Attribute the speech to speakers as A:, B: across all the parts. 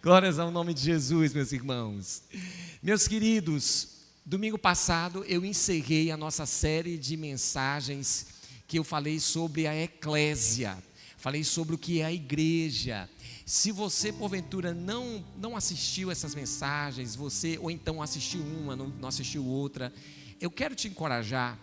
A: Glórias ao nome de Jesus, meus irmãos. Meus queridos, domingo passado eu encerrei a nossa série de mensagens que eu falei sobre a eclésia, falei sobre o que é a igreja. Se você porventura não assistiu essas mensagens, ou então assistiu uma, não assistiu outra, eu quero te encorajar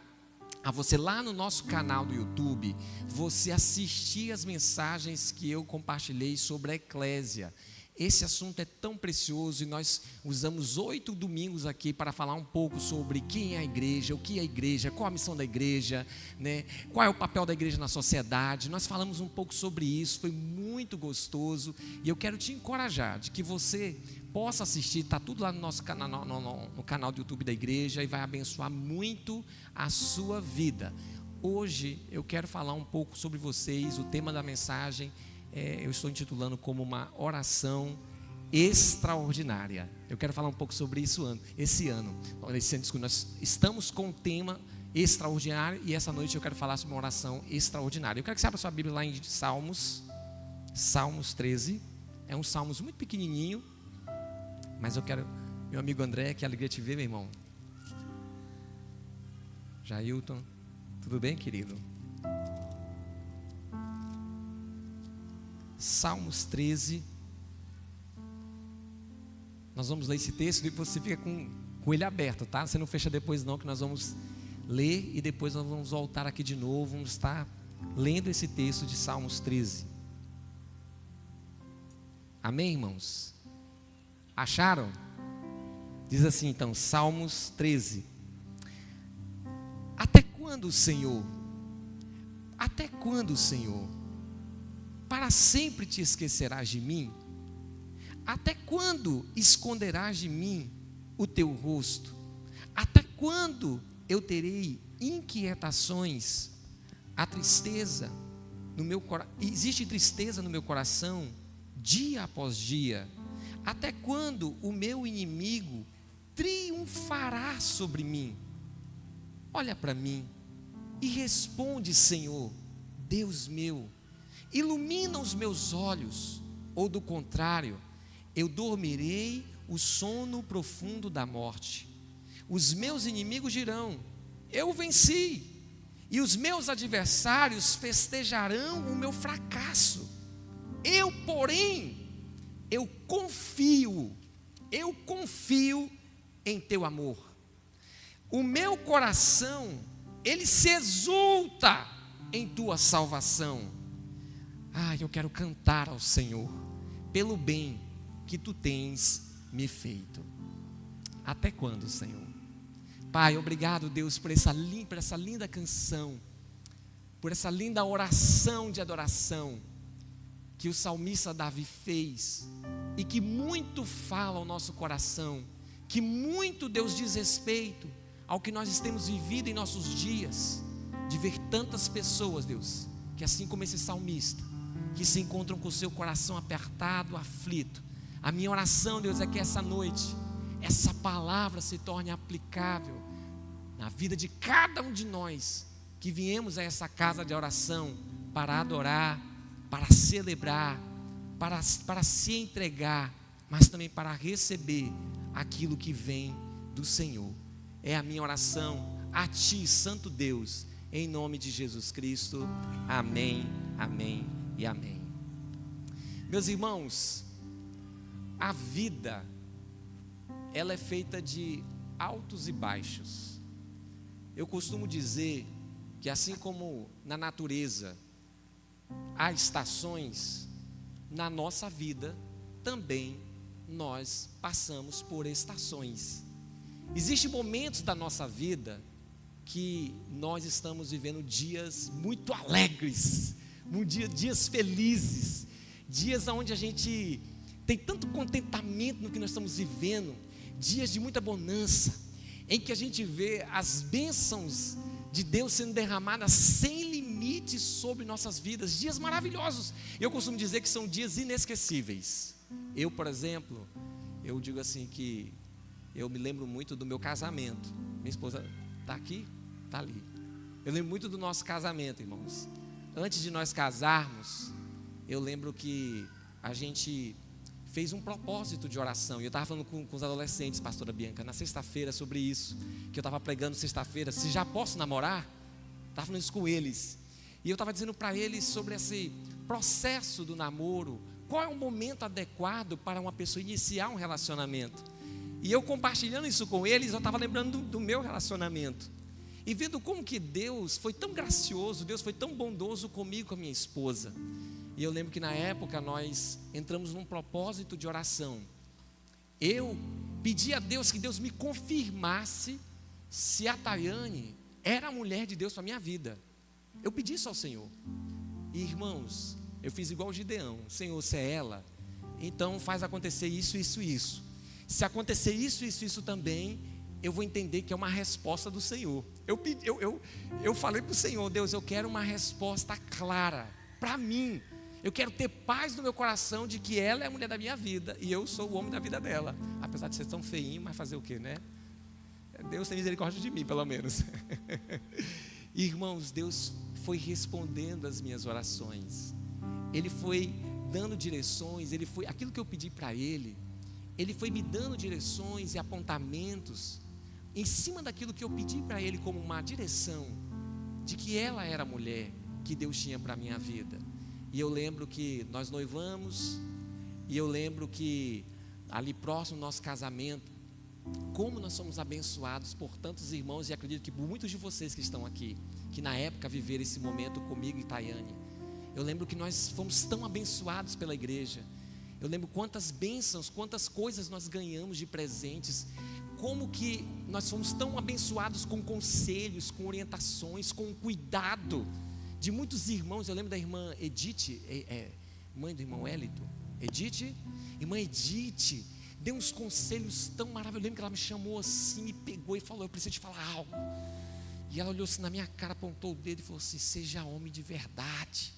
A: a você lá no nosso canal do YouTube, você assistir as mensagens que eu compartilhei sobre a eclésia. Esse assunto é tão precioso e nós usamos 8 domingos aqui para falar um pouco sobre quem é a igreja, o que é a igreja, qual a missão da igreja, né? Qual é o papel da igreja na sociedade. Nós falamos um pouco sobre isso, foi muito gostoso e eu quero te encorajar de que você possa assistir, está tudo lá no nosso canal, no canal do YouTube da igreja e vai abençoar muito a sua vida. Hoje eu quero falar um pouco sobre vocês, o tema da mensagem eu estou intitulando como uma oração extraordinária. Eu quero falar um pouco sobre isso esse ano. Nós estamos com um tema extraordinário e essa noite eu quero falar sobre uma oração extraordinária. Eu quero que você abra sua Bíblia lá em Salmos 13. É um Salmos muito pequenininho, mas eu quero, meu amigo André, que alegria te ver, meu irmão. Jailton, tudo bem, querido? Salmos 13. Nós vamos ler esse texto e você fica com ele aberto, tá? Você não fecha depois não, que nós vamos ler e depois nós vamos voltar aqui de novo. Vamos estar lendo esse texto de Salmos 13. Amém, irmãos? Acharam? Diz assim então, Salmos 13. Até quando, Senhor? Até quando, Senhor? Para sempre te esquecerás de mim? Até quando esconderás de mim o teu rosto? Até quando eu terei inquietações? A tristeza no meu coração, existe tristeza no meu coração dia após dia. Até quando o meu inimigo triunfará sobre mim? Olha para mim e responde, Senhor, Deus meu. Ilumina os meus olhos, ou do contrário, eu dormirei o sono profundo da morte. Os meus inimigos dirão, eu venci, e os meus adversários festejarão o meu fracasso. Eu, porém, eu confio em teu amor. O meu coração, ele se exulta em tua salvação. Eu quero cantar ao Senhor pelo bem que tu tens me feito. Até quando, Senhor? Pai, obrigado, Deus, por essa linda canção, por essa linda oração de adoração que o salmista Davi fez e que muito fala ao nosso coração, que muito, Deus, diz respeito ao que nós temos vivido em nossos dias, de ver tantas pessoas, Deus, que assim como esse salmista, que se encontram com o seu coração apertado, aflito. A minha oração, Deus, é que essa noite, essa palavra se torne aplicável na vida de cada um de nós, que viemos a essa casa de oração para adorar, para celebrar, para se entregar, mas também para receber aquilo que vem do Senhor. É a minha oração a Ti, Santo Deus, em nome de Jesus Cristo. Amém, amém e amém. Meus irmãos, a vida, ela é feita de altos e baixos. Eu costumo dizer que assim como na natureza há estações, na nossa vida também nós passamos por estações. Existem momentos da nossa vida que nós estamos vivendo dias muito alegres, dias felizes, dias onde a gente tem tanto contentamento no que nós estamos vivendo, dias de muita bonança, em que a gente vê as bênçãos de Deus sendo derramadas sem limites sobre nossas vidas, dias maravilhosos. Eu costumo dizer que são dias inesquecíveis. Eu, por exemplo, eu digo assim que eu me lembro muito do meu casamento. Minha esposa está aqui, está ali. Eu lembro muito do nosso casamento, irmãos. Antes de nós casarmos, eu lembro que a gente fez um propósito de oração. E eu estava falando com os adolescentes, pastora Bianca, na sexta-feira sobre isso, que eu estava pregando sexta-feira, se já posso namorar? Estava falando isso com eles. E eu estava dizendo para eles sobre esse processo do namoro, qual é o momento adequado para uma pessoa iniciar um relacionamento. E eu compartilhando isso com eles, eu estava lembrando do meu relacionamento. E vendo como que Deus foi tão gracioso, Deus foi tão bondoso comigo e com a minha esposa. E eu lembro que na época nós entramos num propósito de oração. Eu pedi a Deus que Deus me confirmasse se a Tayane era a mulher de Deus para a minha vida. Eu pedi isso ao Senhor. E irmãos, eu fiz igual o Gideão. Senhor, se é ela, então faz acontecer isso, isso, isso. Se acontecer isso, isso, isso também, eu vou entender que é uma resposta do Senhor. Eu falei para o Senhor, Deus, eu quero uma resposta clara para mim. Eu quero ter paz no meu coração de que ela é a mulher da minha vida e eu sou o homem da vida dela. Apesar de ser tão feinho, mas fazer o quê, né? Deus tem misericórdia de mim, pelo menos. Irmãos, Deus foi respondendo as minhas orações. Ele foi dando direções, aquilo que eu pedi para Ele foi me dando direções e apontamentos em cima daquilo que eu pedi para Ele como uma direção de que ela era a mulher que Deus tinha para a minha vida. E eu lembro que nós noivamos, e eu lembro que ali próximo do nosso casamento, como nós somos abençoados por tantos irmãos, e acredito que por muitos de vocês que estão aqui, que na época viveram esse momento comigo e Tayane. Eu lembro que nós fomos tão abençoados pela igreja. Eu lembro quantas bênçãos, quantas coisas nós ganhamos de presentes, como que nós fomos tão abençoados com conselhos, com orientações, com cuidado de muitos irmãos. Eu lembro da irmã Edith, mãe do irmão Elito, irmã Edith, deu uns conselhos tão maravilhosos. Eu lembro que ela me chamou assim, me pegou e falou, eu preciso te falar algo. E ela olhou assim na minha cara, apontou o dedo e falou assim, seja homem de verdade.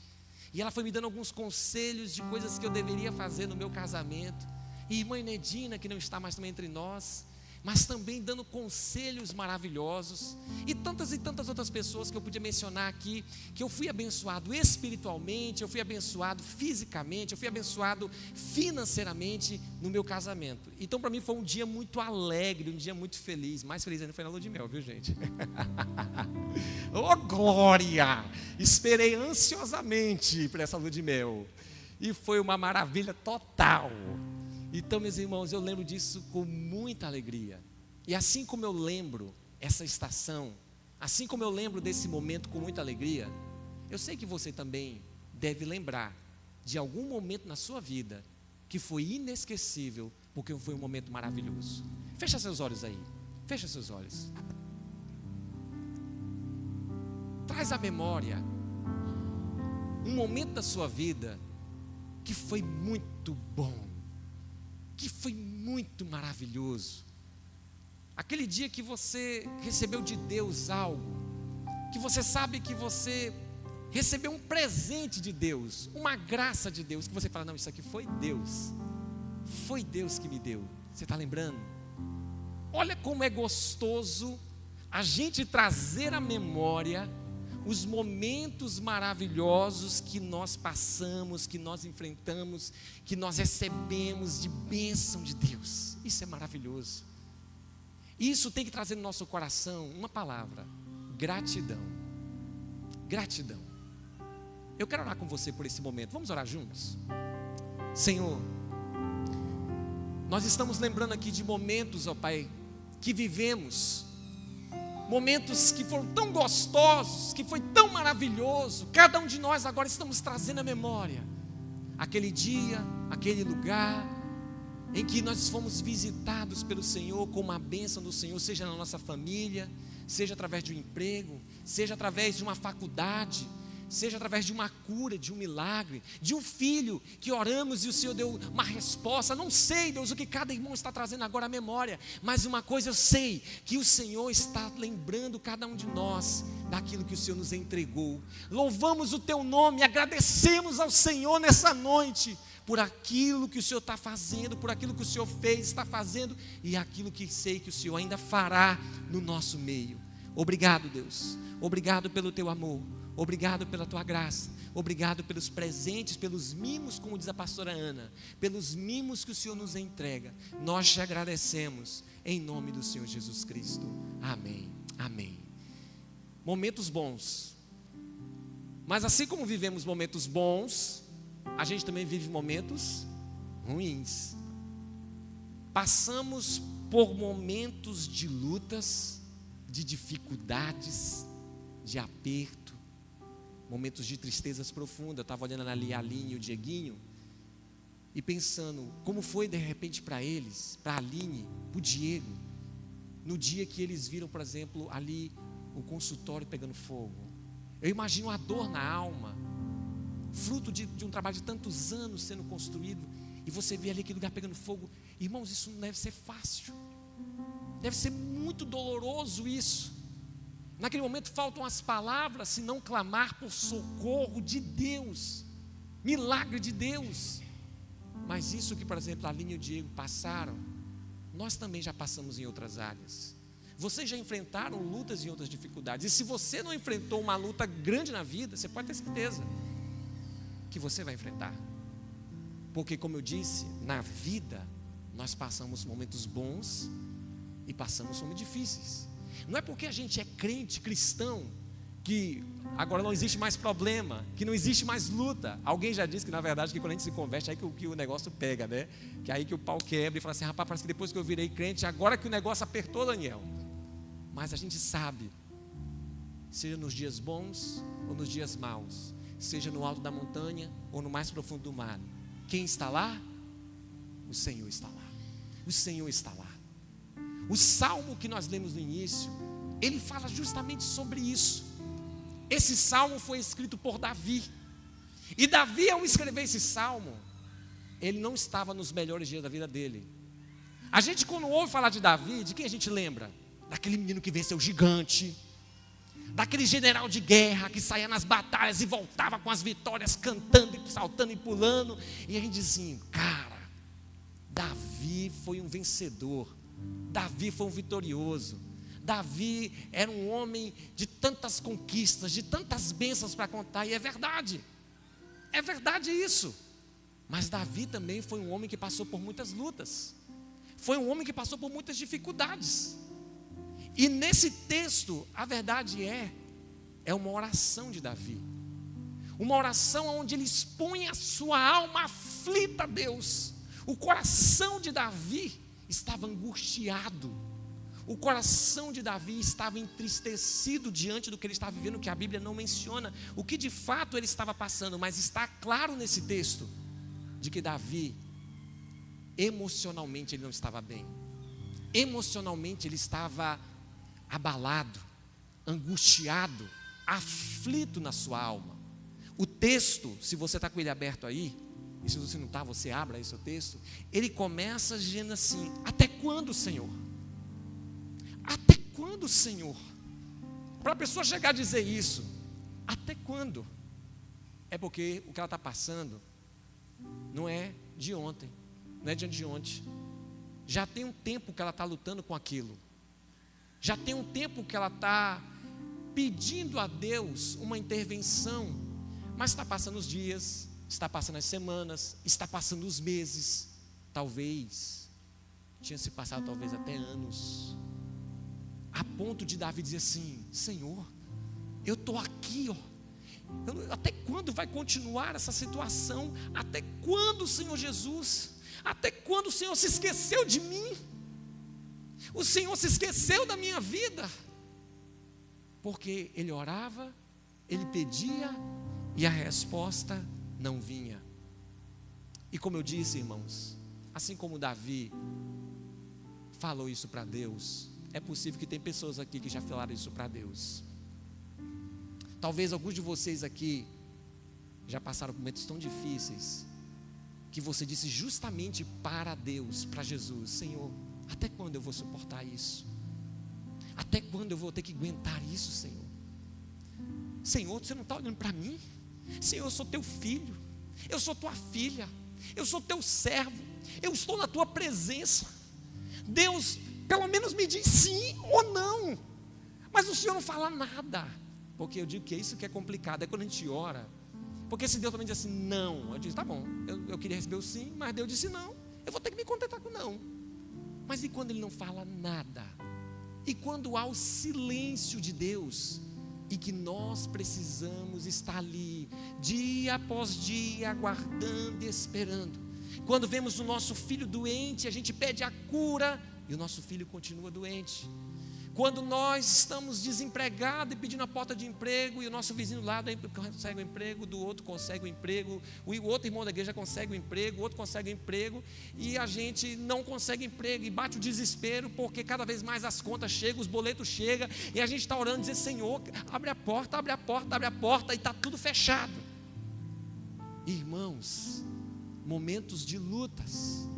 A: E ela foi me dando alguns conselhos de coisas que eu deveria fazer no meu casamento. E irmã Nedina, que não está mais também entre nós, mas também dando conselhos maravilhosos, e tantas outras pessoas que eu podia mencionar aqui, que eu fui abençoado espiritualmente, eu fui abençoado fisicamente, eu fui abençoado financeiramente no meu casamento. Então para mim foi um dia muito alegre, um dia muito feliz, mais feliz ainda foi na lua de mel, viu gente? Oh glória! Esperei ansiosamente por essa lua de mel, e foi uma maravilha total. Então, meus irmãos, eu lembro disso com muita alegria. E assim como eu lembro essa estação, assim como eu lembro desse momento com muita alegria, eu sei que você também deve lembrar de algum momento na sua vida que foi inesquecível, porque foi um momento maravilhoso. Fecha seus olhos aí, fecha seus olhos. Traz à memória um momento da sua vida que foi muito bom, que foi muito maravilhoso. Aquele dia que você recebeu de Deus algo, que você sabe que você recebeu um presente de Deus, uma graça de Deus, que você fala, não, isso aqui foi Deus que me deu. Você está lembrando? Olha como é gostoso a gente trazer à memória os momentos maravilhosos que nós passamos, que nós enfrentamos, que nós recebemos de bênção de Deus. Isso é maravilhoso. Isso tem que trazer no nosso coração uma palavra: gratidão. Gratidão. Eu quero orar com você por esse momento. Vamos orar juntos? Senhor, nós estamos lembrando aqui de momentos, ó Pai, que vivemos, momentos que foram tão gostosos, que foi tão maravilhoso. Cada um de nós agora estamos trazendo à memória aquele dia, aquele lugar em que nós fomos visitados pelo Senhor com uma bênção do Senhor, seja na nossa família, seja através de um emprego, seja através de uma faculdade, seja através de uma cura, de um milagre, de um filho que oramos e o Senhor deu uma resposta. Não sei, Deus, o que cada irmão está trazendo agora à memória, mas uma coisa eu sei, que o Senhor está lembrando cada um de nós daquilo que o Senhor nos entregou. Louvamos o Teu nome, agradecemos ao Senhor nessa noite por aquilo que o Senhor está fazendo, por aquilo que o Senhor fez, está fazendo, e aquilo que sei que o Senhor ainda fará no nosso meio. Obrigado, Deus. Obrigado pelo teu amor. Obrigado pela tua graça. Obrigado pelos presentes, pelos mimos, como diz a pastora Ana, pelos mimos que o Senhor nos entrega. Nós te agradecemos em nome do Senhor Jesus Cristo. Amém. Amém. Momentos bons. Mas assim como vivemos momentos bons, a gente também vive momentos ruins. Passamos por momentos de lutas, de dificuldades, de aperto, momentos de tristezas profundas. Eu estava olhando ali a Aline e o Dieguinho e pensando como foi de repente para eles, para a Aline, para o Diego, no dia que eles viram, por exemplo, ali o consultório pegando fogo. Eu imagino a dor na alma, fruto de um trabalho de tantos anos sendo construído, e você vê ali aquele lugar pegando fogo. Irmãos, isso não deve ser fácil, deve ser muito doloroso isso. Naquele momento faltam as palavras, se não clamar por socorro de Deus, milagre de Deus. Mas isso que, por exemplo, a Aline e o Diego passaram, nós também já passamos em outras áreas. Vocês já enfrentaram lutas e outras dificuldades. E se você não enfrentou uma luta grande na vida, você pode ter certeza que você vai enfrentar. Porque, como eu disse, na vida nós passamos momentos bons e passamos momentos difíceis. Não é porque a gente é crente, cristão, que agora não existe mais problema, que não existe mais luta. Alguém já disse que na verdade que quando a gente se converte, é aí que o negócio pega, né? Que é aí que o pau quebra e fala assim: rapaz, parece que depois que eu virei crente, agora que o negócio apertou, Daniel. Mas a gente sabe, seja nos dias bons ou nos dias maus, seja no alto da montanha ou no mais profundo do mar, quem está lá? O Senhor está lá. O Senhor está lá. O salmo que nós lemos no início, ele fala justamente sobre isso. Esse salmo foi escrito por Davi. E Davi, ao escrever esse salmo, ele não estava nos melhores dias da vida dele. A gente, quando ouve falar de Davi, de quem a gente lembra? Daquele menino que venceu o gigante, daquele general de guerra que saía nas batalhas e voltava com as vitórias, cantando, saltando e pulando. E a gente diz assim: cara, Davi foi um vencedor, Davi foi um vitorioso, Davi era um homem de tantas conquistas, de tantas bênçãos para contar. E é verdade isso. Mas Davi também foi um homem que passou por muitas lutas, foi um homem que passou por muitas dificuldades. E nesse texto, a verdade é uma oração de Davi, uma oração onde ele expõe a sua alma aflita a Deus. O coração de Davi estava angustiado, o coração de Davi estava entristecido diante do que ele estava vivendo, que a Bíblia não menciona o que de fato ele estava passando, mas está claro nesse texto, de que Davi, emocionalmente ele não estava bem, emocionalmente ele estava abalado, angustiado, aflito na sua alma. O texto, se você está com ele aberto aí, e se você não está, você abra aí seu texto, ele começa dizendo assim: até quando, Senhor? Até quando, Senhor? Para a pessoa chegar a dizer isso, até quando? É porque o que ela está passando não é de ontem, não é de anteontem. Já tem um tempo que ela está lutando com aquilo. Já tem um tempo que ela está pedindo a Deus uma intervenção, mas está passando os dias, está passando as semanas, está passando os meses, talvez tinha se passado talvez até anos, a ponto de Davi dizer assim: Senhor, eu estou aqui, até quando vai continuar essa situação? Até quando, Senhor Jesus? Até quando o Senhor se esqueceu de mim? O Senhor se esqueceu da minha vida? Porque ele orava, ele pedia e a resposta não vinha. E como eu disse, irmãos, assim como Davi falou isso para Deus, é possível que tem pessoas aqui que já falaram isso para Deus. Talvez alguns de vocês aqui já passaram por momentos tão difíceis que você disse justamente para Deus, para Jesus: Senhor, até quando eu vou suportar isso? Até quando eu vou ter que aguentar isso, Senhor? Senhor, você não está olhando para mim? Senhor, eu sou teu filho, eu sou tua filha, eu sou teu servo, eu estou na tua presença. Deus, pelo menos me diz sim ou não. Mas o Senhor não fala nada. Porque eu digo que é isso que é complicado, é quando a gente ora. Porque se Deus também diz assim, não, eu digo, tá bom, eu queria receber o sim, mas Deus disse não, eu vou ter que me contentar com não. Mas e quando Ele não fala nada? E quando há o silêncio de Deus, e que nós precisamos estar ali, dia após dia, aguardando e esperando. Quando vemos o nosso filho doente, a gente pede a cura, e o nosso filho continua doente. Quando nós estamos desempregados e pedindo a porta de emprego, e o nosso vizinho do lado consegue um emprego, do outro consegue um emprego, o outro irmão da igreja consegue um emprego, o outro consegue um emprego, e a gente não consegue emprego, e bate o desespero, porque cada vez mais as contas chegam, os boletos chegam, e a gente está orando, dizendo, Senhor, abre a porta, abre a porta, abre a porta, e está tudo fechado. Irmãos, momentos de lutas,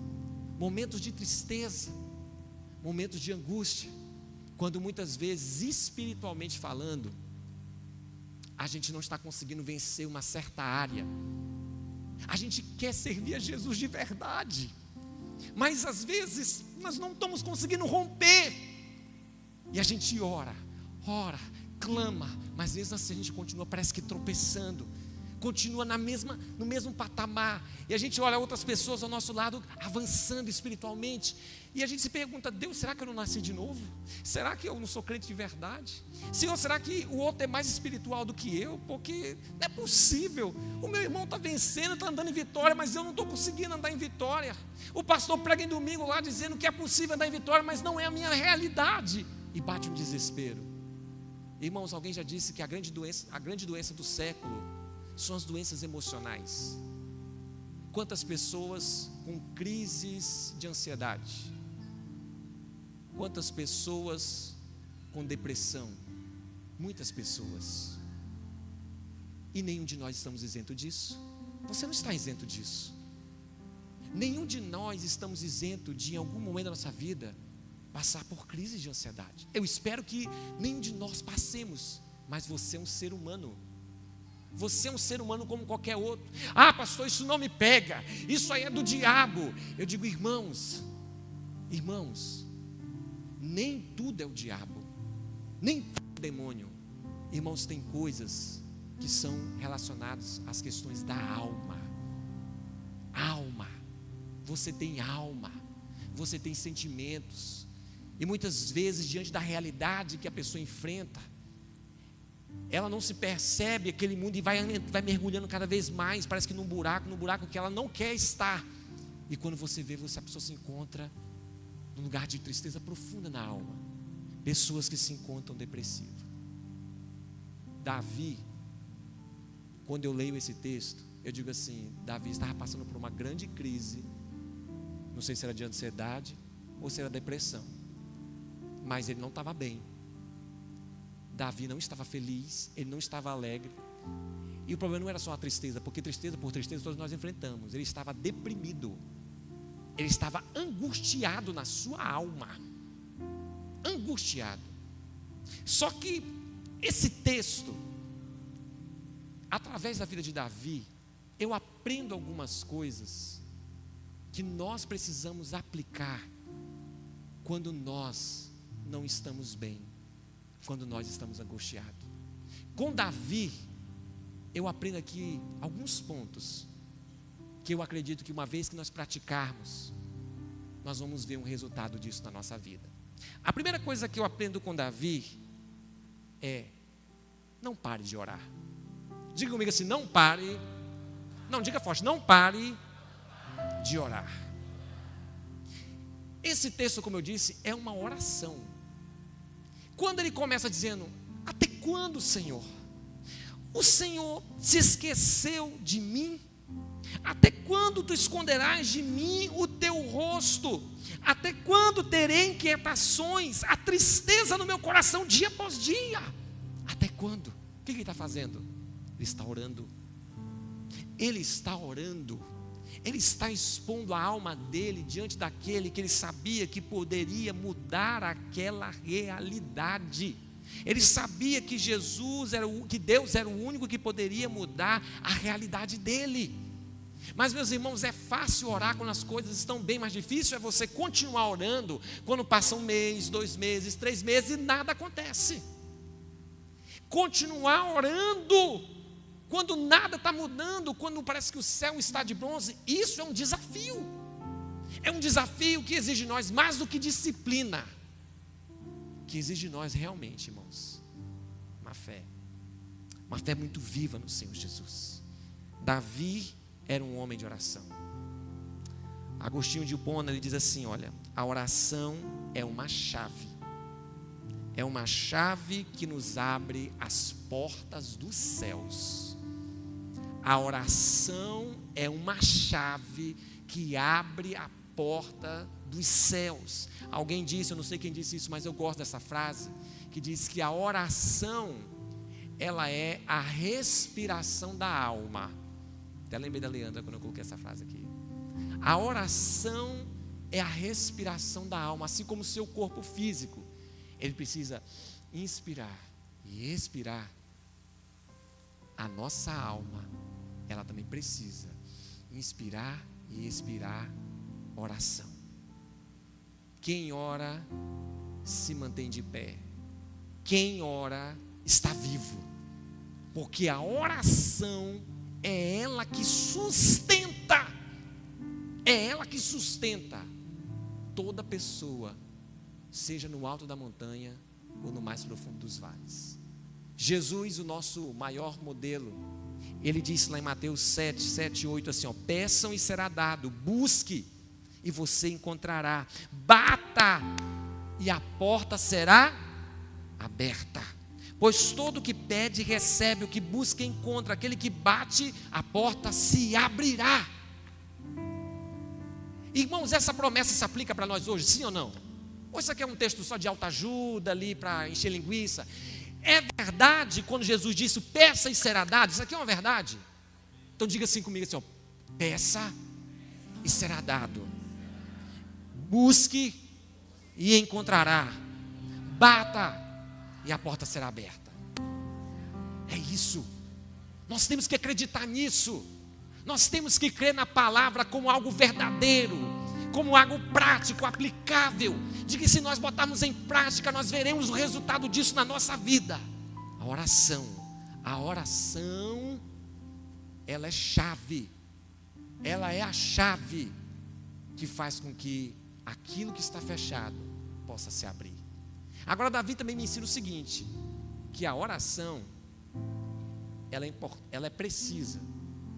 A: momentos de tristeza, momentos de angústia, quando muitas vezes, espiritualmente falando, a gente não está conseguindo vencer uma certa área. A gente quer servir a Jesus de verdade, mas às vezes nós não estamos conseguindo romper. E a gente ora, clama, mas mesmo assim a gente continua, parece que tropeçando, continua no mesmo patamar. E a gente olha outras pessoas ao nosso lado avançando espiritualmente, e a gente se pergunta, Deus, será que eu não nasci de novo? Será que eu não sou crente de verdade? Senhor, será que o outro é mais espiritual do que eu? Porque não é possível, o meu irmão está vencendo, está andando em vitória, mas eu não estou conseguindo andar em vitória. O pastor prega em domingo lá dizendo que é possível andar em vitória, mas não é a minha realidade, e bate um desespero. Irmãos, alguém já disse que a grande doença do século são as doenças emocionais. Quantas pessoas com crises de ansiedade? Quantas pessoas com depressão? Muitas pessoas. E nenhum de nós estamos isento disso. Você não está isento disso. Nenhum de nós estamos isento de, em algum momento da nossa vida, passar por crises de ansiedade. Eu espero que nenhum de nós passemos, mas você é um ser humano. Você é um ser humano como qualquer outro. Ah, pastor, isso não me pega, isso aí é do diabo. Eu digo, irmãos, nem tudo é o diabo, nem tudo é o demônio. Irmãos, tem coisas que são relacionadas às questões da alma. Você tem alma, você tem sentimentos, e muitas vezes diante da realidade que a pessoa enfrenta, ela não se percebe aquele mundo e vai mergulhando cada vez mais, parece que num buraco que ela não quer estar. E quando você vê, a pessoa se encontra num lugar de tristeza profunda na alma. Pessoas que se encontram depressivas. Davi, quando eu leio esse texto, eu digo assim, Davi estava passando por uma grande crise, não sei se era de ansiedade ou se era depressão, mas ele não estava bem. Davi não estava feliz, ele não estava alegre. E o problema não era só a tristeza, porque tristeza por tristeza todos nós enfrentamos. Ele estava deprimido, ele estava angustiado na sua alma, angustiado. Só que esse texto, através da vida de Davi, eu aprendo algumas coisas que nós precisamos aplicar quando nós não estamos bem, quando nós estamos angustiados. Com Davi, eu aprendo aqui alguns pontos que eu acredito que uma vez que nós praticarmos, nós vamos ver um resultado disso na nossa vida. A primeira coisa que eu aprendo com Davi é: não pare de orar. Diga comigo assim, não pare, não, diga forte, não pare de orar. Esse texto, como eu disse, é uma oração. Quando ele começa dizendo, até quando, Senhor? O Senhor se esqueceu de mim? Até quando tu esconderás de mim o teu rosto? Até quando terei inquietações, a tristeza no meu coração dia após dia? Até quando? O que ele está fazendo? Ele está orando. Ele está orando. Ele está expondo a alma dele diante daquele que ele sabia que poderia mudar aquela realidade. Ele sabia que que Deus era o único que poderia mudar a realidade dele. Mas, meus irmãos, é fácil orar quando as coisas estão bem, mais difícil é você continuar orando quando passa 1 mês, 2 meses, 3 meses e nada acontece. continuar orando, quando nada está mudando, quando parece que o céu está de bronze. Isso é um desafio. É um desafio que exige de nós mais do que disciplina, que exige de nós realmente, irmãos, uma fé muito viva no Senhor Jesus. Davi era um homem de oração. Agostinho de Hipona, ele diz assim, olha, a oração é uma chave que nos abre as portas dos céus. A oração é uma chave que abre a porta dos céus. Alguém disse, eu não sei quem disse isso, mas eu gosto dessa frase, que diz que a oração, ela é a respiração da alma. Até lembrei da Leandra quando eu coloquei essa frase aqui. A oração é a respiração da alma, assim como o seu corpo físico. Ele precisa inspirar e expirar. A nossa alma, ela também precisa inspirar e expirar oração. Quem ora se mantém de pé. Quem ora está vivo. Porque a oração é ela que sustenta. É ela que sustenta toda pessoa, seja no alto da montanha ou no mais profundo dos vales. Jesus, o nosso maior modelo, ele disse lá em Mateus 7, 8 assim, ó, peçam e será dado, busque e você encontrará, bata e a porta será aberta. Pois todo o que pede recebe, o que busca encontra, aquele que bate, a porta se abrirá. Irmãos, essa promessa se aplica para nós hoje, sim ou não? Ou isso aqui é um texto só de autoajuda ali para encher linguiça? É verdade quando Jesus disse, peça e será dado? Isso aqui é uma verdade? Então diga assim comigo assim, ó, peça e será dado. Busque e encontrará. Bata e a porta será aberta. É isso. Nós temos que acreditar nisso. Nós temos que crer na palavra como algo verdadeiro, como algo prático, aplicável, de que se nós botarmos em prática, nós veremos o resultado disso na nossa vida. A oração, ela é chave, ela é a chave que faz com que aquilo que está fechado possa se abrir. Agora Davi também me ensina o seguinte, que a oração, ela é precisa,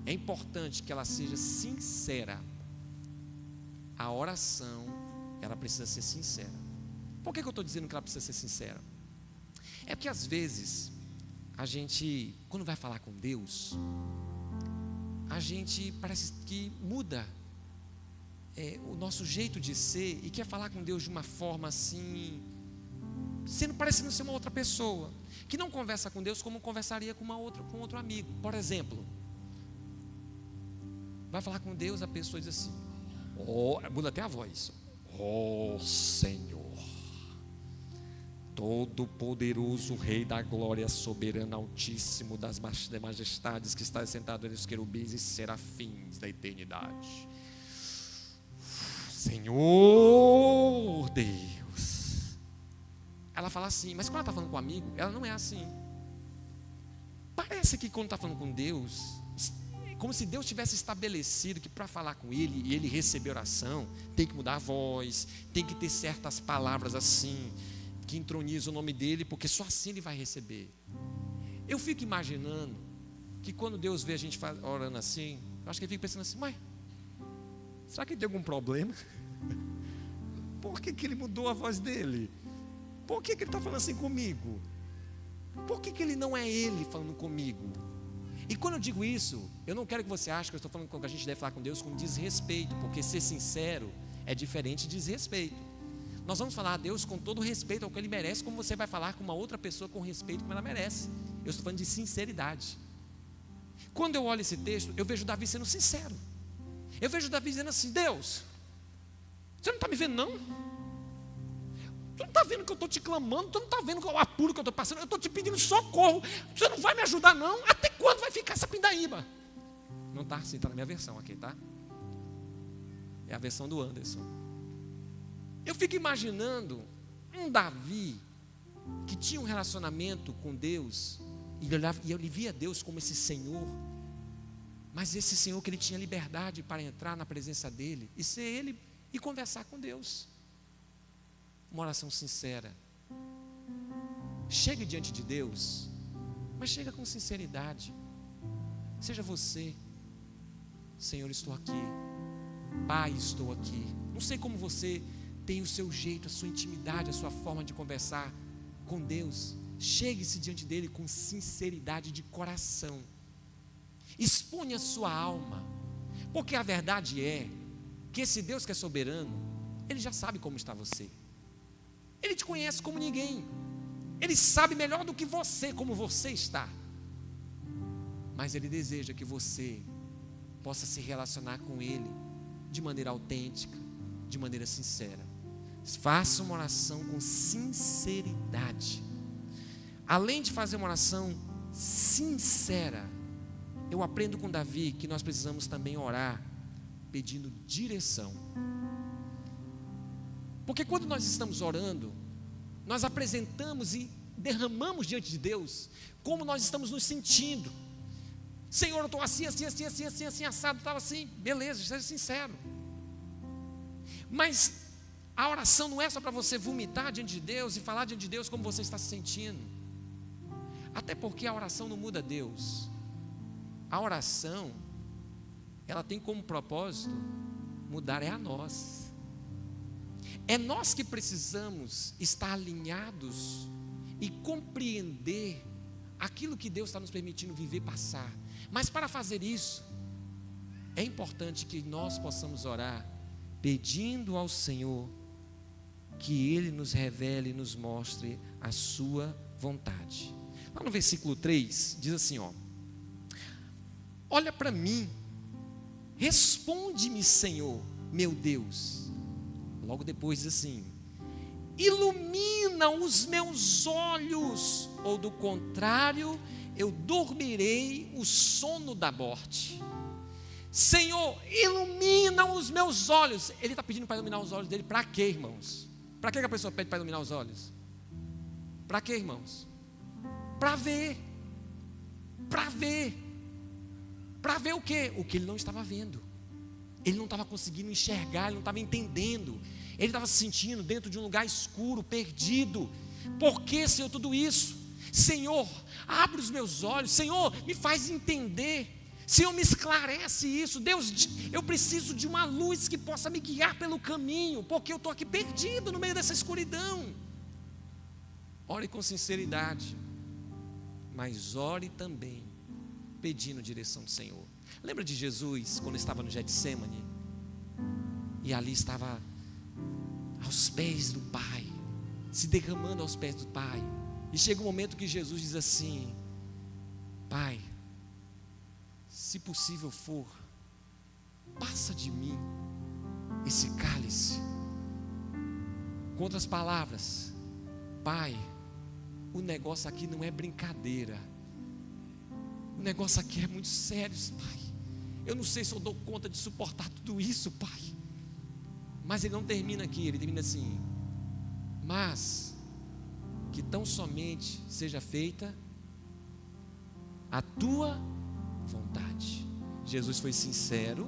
A: é importante que ela seja sincera. A oração, ela precisa ser sincera. Por que eu estou dizendo que ela precisa ser sincera? É porque às vezes, a gente, quando vai falar com Deus, a gente parece que muda o nosso jeito de ser e quer falar com Deus de uma forma assim, parecendo ser uma outra pessoa, que não conversa com Deus como conversaria com outro amigo. Por exemplo, vai falar com Deus, a pessoa diz assim, muda até a voz, Senhor, Todo-Poderoso, Rei da Glória, Soberano, Altíssimo, das majestades, que está sentado entre os querubins e serafins da eternidade. Senhor Deus. Ela fala assim, mas quando ela está falando com um amigo, ela não é assim. Parece que quando está falando com Deus, como se Deus tivesse estabelecido que para falar com Ele e Ele receber oração, tem que mudar a voz, tem que ter certas palavras assim, que entronizam o nome dEle, porque só assim Ele vai receber. Eu fico imaginando que quando Deus vê a gente orando assim, eu acho que Ele fica pensando assim, mas será que Ele tem algum problema? Por que Ele mudou a voz dEle? Por que Ele está falando assim comigo? Por que Ele não é Ele falando comigo? E quando eu digo isso, eu não quero que você ache que eu estou falando que a gente deve falar com Deus com desrespeito, porque ser sincero é diferente de desrespeito. Nós vamos falar a Deus com todo o respeito ao que Ele merece, como você vai falar com uma outra pessoa com respeito como ela merece. Eu estou falando de sinceridade. Quando eu olho esse texto, eu vejo Davi sendo sincero. Eu vejo Davi dizendo assim, Deus, você não está me vendo não? Tu não está vendo que eu estou te clamando? Tu não está vendo o apuro que eu estou passando? Eu estou te pedindo socorro. Você não vai me ajudar não? Até quando vai ficar essa pindaíba? Não está assim, está na minha versão aqui, tá? É a versão do Anderson. Eu fico imaginando um Davi que tinha um relacionamento com Deus, e ele via Deus como esse Senhor, mas esse Senhor que ele tinha liberdade para entrar na presença dele, e ser ele, e conversar com Deus. Uma oração sincera. Chegue diante de Deus, mas chega com sinceridade. Seja você: Senhor, estou aqui. Pai, estou aqui. Não sei como você tem o seu jeito, a sua intimidade, a sua forma de conversar com Deus. Chegue-se diante dele com sinceridade de coração. Exponha a sua alma, porque a verdade é que esse Deus que é soberano, ele já sabe como está você. Ele te conhece como ninguém. Ele sabe melhor do que você como você está. Mas ele deseja que você possa se relacionar com ele de maneira autêntica, de maneira sincera. Faça uma oração com sinceridade. Além de fazer uma oração sincera, eu aprendo com Davi que nós precisamos também orar pedindo direção. Porque quando nós estamos orando, nós apresentamos e derramamos diante de Deus como nós estamos nos sentindo. Senhor, eu estou assim, assado, estava assim, beleza, seja sincero. Mas a oração não é só para você vomitar diante de Deus e falar diante de Deus como você está se sentindo. Até porque a oração não muda Deus. A oração, ela tem como propósito mudar a nós. É nós que precisamos estar alinhados e compreender aquilo que Deus está nos permitindo viver, passar. Mas para fazer isso, é importante que nós possamos orar pedindo ao Senhor que Ele nos revele e nos mostre a sua vontade. Lá no versículo 3, diz assim, olha para mim, responde-me, Senhor, meu Deus. Logo depois diz assim, ilumina os meus olhos, ou do contrário, eu dormirei o sono da morte. Senhor, ilumina os meus olhos. Ele está pedindo para iluminar os olhos dele, para quê, irmãos? Para que a pessoa pede para iluminar os olhos? Para quê, irmãos? Para ver. Para ver. Para ver o quê? O que ele não estava vendo. Ele não estava conseguindo enxergar, ele não estava entendendo. Ele estava se sentindo dentro de um lugar escuro, perdido. Por que, Senhor, tudo isso? Senhor, abre os meus olhos. Senhor, me faz entender. Senhor, me esclarece isso. Deus, eu preciso de uma luz que possa me guiar pelo caminho, porque eu estou aqui perdido no meio dessa escuridão. Ore com sinceridade, mas ore também pedindo direção do Senhor. Lembra de Jesus quando estava no Getsemane? E ali estava aos pés do Pai, se derramando aos pés do Pai. E chega um momento que Jesus diz assim: Pai, se possível for, passa de mim esse cálice. Com outras palavras, Pai, o negócio aqui não é brincadeira. O negócio aqui é muito sério, Pai. Eu não sei se eu dou conta de suportar tudo isso, Pai. Mas ele não termina aqui, ele termina assim: mas que tão somente seja feita a tua vontade. Jesus foi sincero,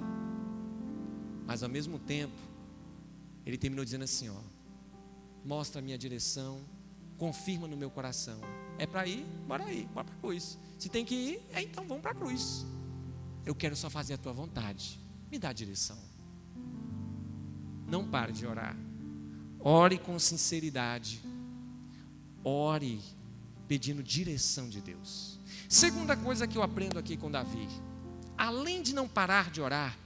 A: mas ao mesmo tempo ele terminou dizendo assim: mostra a minha direção, confirma no meu coração. É para ir? Bora para a cruz. Se tem que ir, então vamos para a cruz. Eu quero só fazer a tua vontade. Me dá a direção. Não pare de orar. Ore com sinceridade. Ore pedindo direção de Deus. Segunda coisa que eu aprendo aqui com Davi: além de não parar de orar,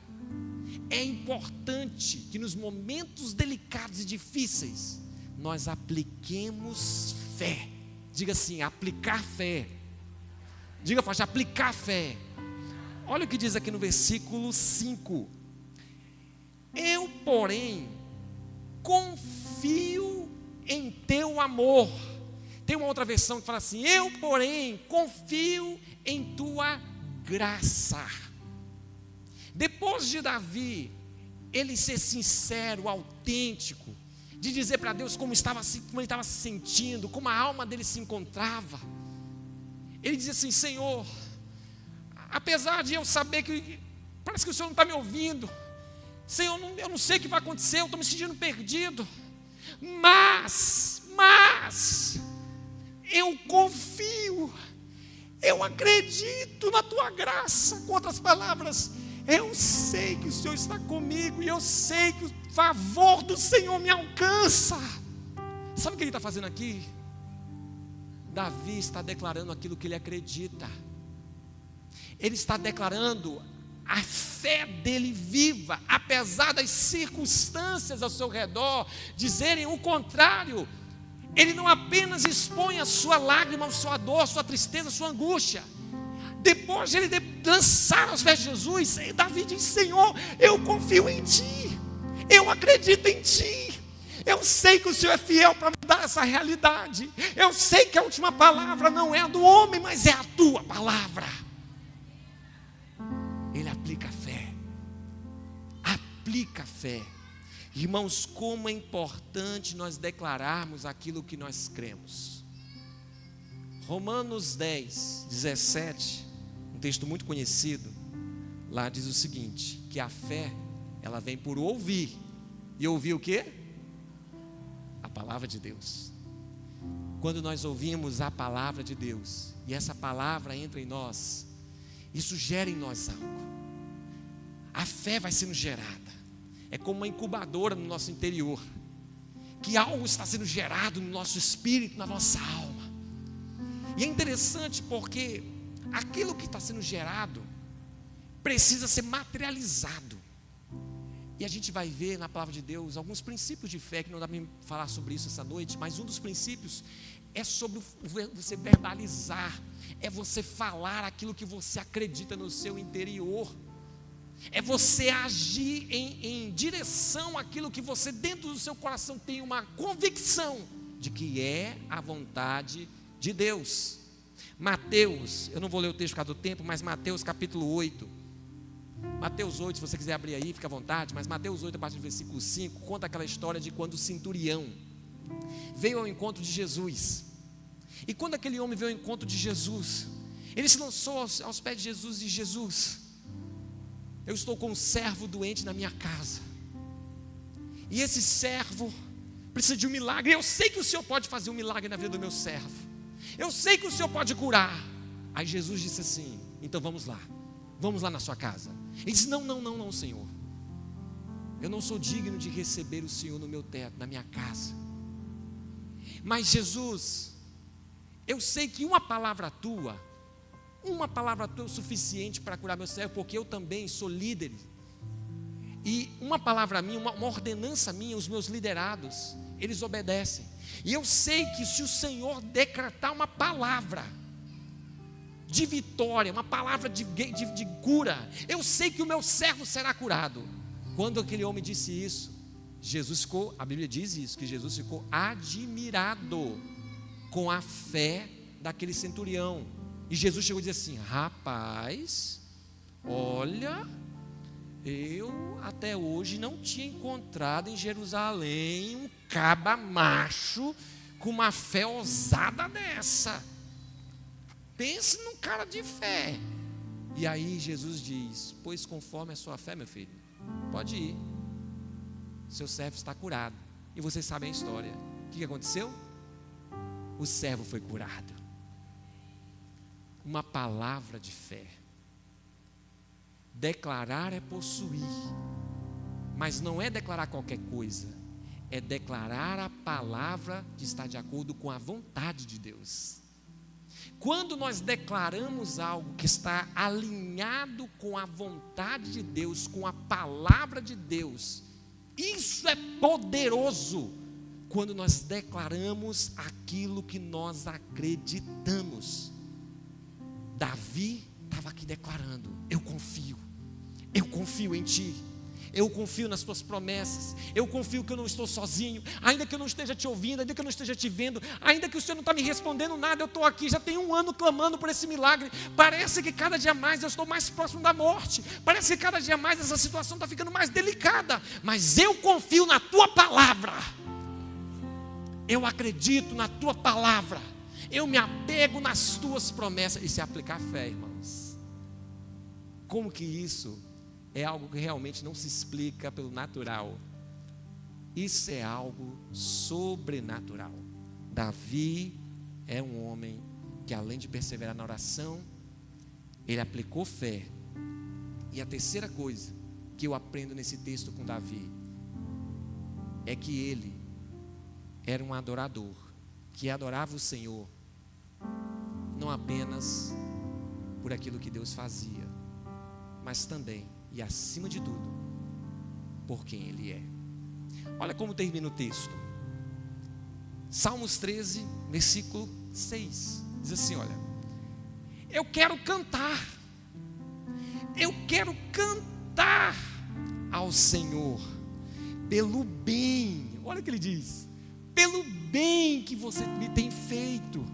A: é importante que nos momentos delicados e difíceis nós apliquemos fé. Diga assim: aplicar fé. Diga forte: aplicar fé. Olha o que diz aqui no versículo 5: eu, porém, confio em teu amor. Tem uma outra versão que fala assim: eu, porém, confio em tua graça. Depois de Davi, ele ser sincero, autêntico, de dizer para Deus como ele estava se sentindo, como a alma dele se encontrava. Ele dizia assim: Senhor, apesar de eu saber que parece que o Senhor não está me ouvindo, Senhor, eu não sei o que vai acontecer, eu estou me sentindo perdido, mas eu confio, eu acredito na tua graça. Com outras palavras, eu sei que o Senhor está comigo, e eu sei que o favor do Senhor me alcança. Sabe o que ele está fazendo aqui? Davi está declarando aquilo que ele acredita. Ele está declarando a fé dele viva, apesar das circunstâncias ao seu redor dizerem o contrário. Ele não apenas expõe a sua lágrima, a sua dor, a sua tristeza, a sua angústia. Depois de ele lançar aos pés de Jesus, Davi diz: Senhor, eu confio em Ti, eu acredito em Ti, eu sei que o Senhor é fiel para mudar essa realidade, eu sei que a última palavra não é a do homem, mas é a Tua palavra. Ele aplica a fé, aplica a fé. Irmãos, como é importante nós declararmos aquilo que nós cremos. Romanos 10, 17, um texto muito conhecido, lá diz o seguinte, que a fé, ela vem por ouvir, e ouvir o quê? A palavra de Deus. Quando nós ouvimos a palavra de Deus, e essa palavra entra em nós, isso gera em nós algo. A fé vai sendo gerada. É como uma incubadora no nosso interior, que algo está sendo gerado no nosso espírito, na nossa alma. E é interessante porque aquilo que está sendo gerado precisa ser materializado. E a gente vai ver na palavra de Deus alguns princípios de fé, que não dá para falar sobre isso essa noite, mas um dos princípios é sobre você verbalizar, é você falar aquilo que você acredita no seu interior. É você agir em direção àquilo que você dentro do seu coração tem uma convicção de que é a vontade de Deus. Mateus, eu não vou ler o texto por causa do tempo, mas Mateus capítulo 8. Mateus 8, se você quiser abrir aí, fica à vontade, mas Mateus 8, a partir do versículo 5, conta aquela história de quando o centurião veio ao encontro de Jesus. E quando aquele homem veio ao encontro de Jesus, ele se lançou aos pés de Jesus e disse: Jesus, eu estou com um servo doente na minha casa, e esse servo precisa de um milagre. Eu sei que o Senhor pode fazer um milagre na vida do meu servo, eu sei que o Senhor pode curar. Aí Jesus disse assim: então vamos lá na sua casa. Ele disse: não, Senhor, eu não sou digno de receber o Senhor no meu teto, na minha casa, mas Jesus, eu sei que uma palavra tua é o suficiente para curar meu servo, porque eu também sou líder, e uma palavra minha, uma ordenança minha, os meus liderados, eles obedecem, e eu sei que se o Senhor decretar uma palavra de vitória, uma palavra de cura, eu sei que o meu servo será curado. Quando aquele homem disse isso, Jesus ficou, a Bíblia diz isso, que Jesus ficou admirado com a fé daquele centurião. E Jesus chegou e disse assim: rapaz, olha, eu até hoje não tinha encontrado em Jerusalém um caba macho com uma fé ousada dessa. Pense num cara de fé. E aí Jesus diz: pois conforme a sua fé, meu filho, pode ir, seu servo está curado. E vocês sabem a história. O que aconteceu? O servo foi curado. Uma palavra de fé. Declarar é possuir, mas não é declarar qualquer coisa, é declarar a palavra que está de acordo com a vontade de Deus. Quando nós declaramos algo que está alinhado com a vontade de Deus, com a palavra de Deus, isso é poderoso. Quando nós declaramos aquilo que nós acreditamos. Davi estava aqui declarando: eu confio em Ti, eu confio nas Tuas promessas, eu confio que eu não estou sozinho, ainda que eu não esteja Te ouvindo, ainda que eu não esteja Te vendo, ainda que o Senhor não está me respondendo nada, eu estou aqui, já tem 1 ano clamando por esse milagre, parece que cada dia mais eu estou mais próximo da morte, parece que cada dia mais essa situação está ficando mais delicada, mas eu confio na Tua palavra, eu acredito na tua palavra, eu me apego nas tuas promessas. Isso é aplicar fé, irmãos. Como que isso é algo que realmente não se explica pelo natural? Isso é algo sobrenatural. Davi é um homem que, além de perseverar na oração, ele aplicou fé. E a terceira coisa que eu aprendo nesse texto com Davi é que ele era um adorador, que adorava o Senhor não apenas por aquilo que Deus fazia, mas também e acima de tudo por quem Ele é. Olha como termina o texto. Salmos 13, versículo 6, diz assim, olha: eu quero cantar ao Senhor pelo bem, olha o que ele diz, pelo bem que você me tem feito.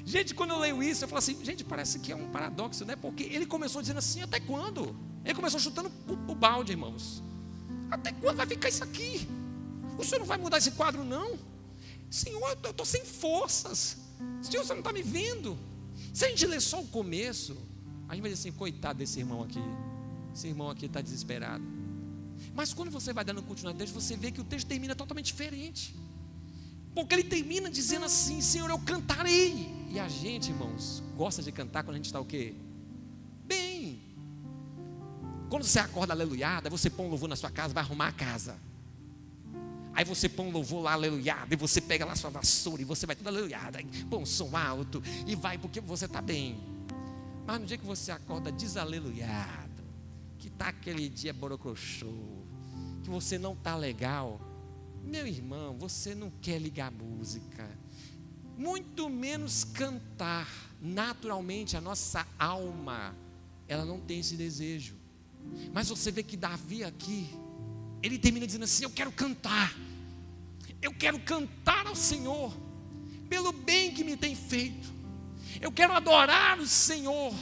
A: Gente, quando eu leio isso, eu falo assim, gente, parece que é um paradoxo, né? Porque ele começou dizendo assim, até quando? Ele começou chutando o balde, irmãos. Até quando vai ficar isso aqui? O Senhor não vai mudar esse quadro, não? Senhor, eu estou sem forças. Senhor, você não está me vendo? Se a gente ler só o começo, a gente vai dizer assim, coitado desse irmão aqui. Esse irmão aqui está desesperado. Mas quando você vai dando continuidade, você vê que o texto termina totalmente diferente. Porque ele termina dizendo assim, Senhor, eu cantarei. E a gente, irmãos, gosta de cantar quando a gente está o quê? Bem. Quando você acorda aleluiada, você põe um louvor na sua casa, vai arrumar a casa. Aí você põe um louvor lá aleluiada, e você pega lá sua vassoura, e você vai toda aleluiada, põe um som alto, e vai porque você está bem. Mas no dia que você acorda desaleluiado, que está aquele dia borocochô, que você não está legal, meu irmão, você não quer ligar música, muito menos cantar. Naturalmente a nossa alma, ela não tem esse desejo. Mas você vê que Davi aqui, ele termina dizendo assim, eu quero cantar ao Senhor, pelo bem que me tem feito, eu quero adorar o Senhor.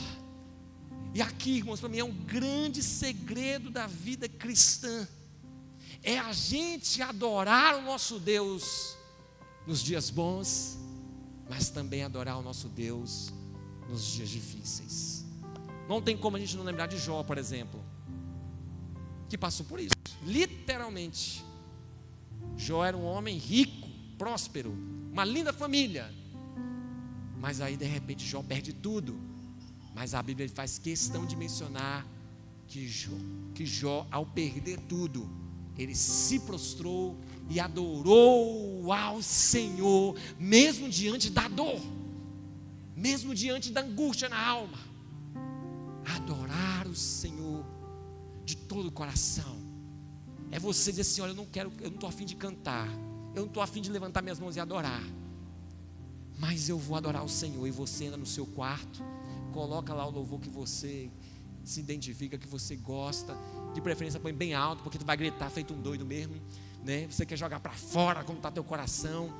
A: E aqui, irmãos, para mim é um grande segredo da vida cristã, é a gente adorar o nosso Deus nos dias bons, mas também adorar o nosso Deus nos dias difíceis. Não tem como a gente não lembrar de Jó, por exemplo, que passou por isso, literalmente. Jó era um homem rico, próspero, uma linda família, mas aí de repente Jó perde tudo. Mas a Bíblia faz questão de mencionar que Jó, ao perder tudo, ele se prostrou e adorou ao Senhor, mesmo diante da dor, mesmo diante da angústia na alma. Adorar o Senhor de todo o coração é você dizer assim, olha, eu não estou a fim de cantar, eu não estou a fim de levantar minhas mãos e adorar, mas eu vou adorar o Senhor. E você entra no seu quarto, coloca lá o louvor que você se identifica, que você gosta, de preferência põe bem alto, porque tu vai gritar feito um doido mesmo, né? Você quer jogar para fora como está teu coração,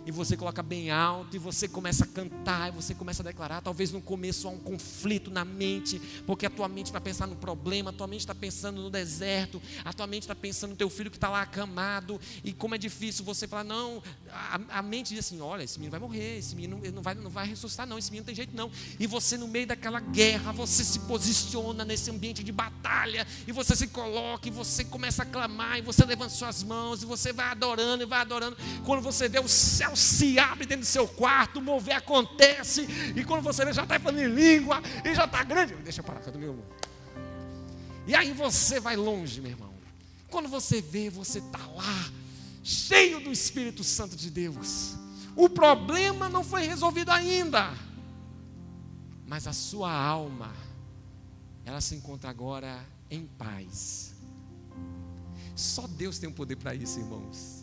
A: e você coloca bem alto, e você começa a cantar, e você começa a declarar. Talvez no começo há um conflito na mente, porque a tua mente vai pensar no problema, a tua mente está pensando no deserto, a tua mente está pensando no teu filho que está lá acamado, e como é difícil você falar, não, a mente diz assim, olha, esse menino vai morrer, esse menino não vai ressuscitar não, esse menino não tem jeito não, e você no meio daquela guerra, você se posiciona nesse ambiente de batalha, e você se coloca, e você começa a clamar, e você levanta suas mãos, e você vai adorando, quando você vê o céu se abre dentro do seu quarto, o mover acontece, e quando você vê, já está falando em língua, e já está grande, deixa eu parar, cadê meu irmão? E aí você vai longe, meu irmão. Quando você vê, você está lá, cheio do Espírito Santo de Deus. O problema não foi resolvido ainda, mas a sua alma, ela se encontra agora em paz. Só Deus tem o poder para isso, irmãos.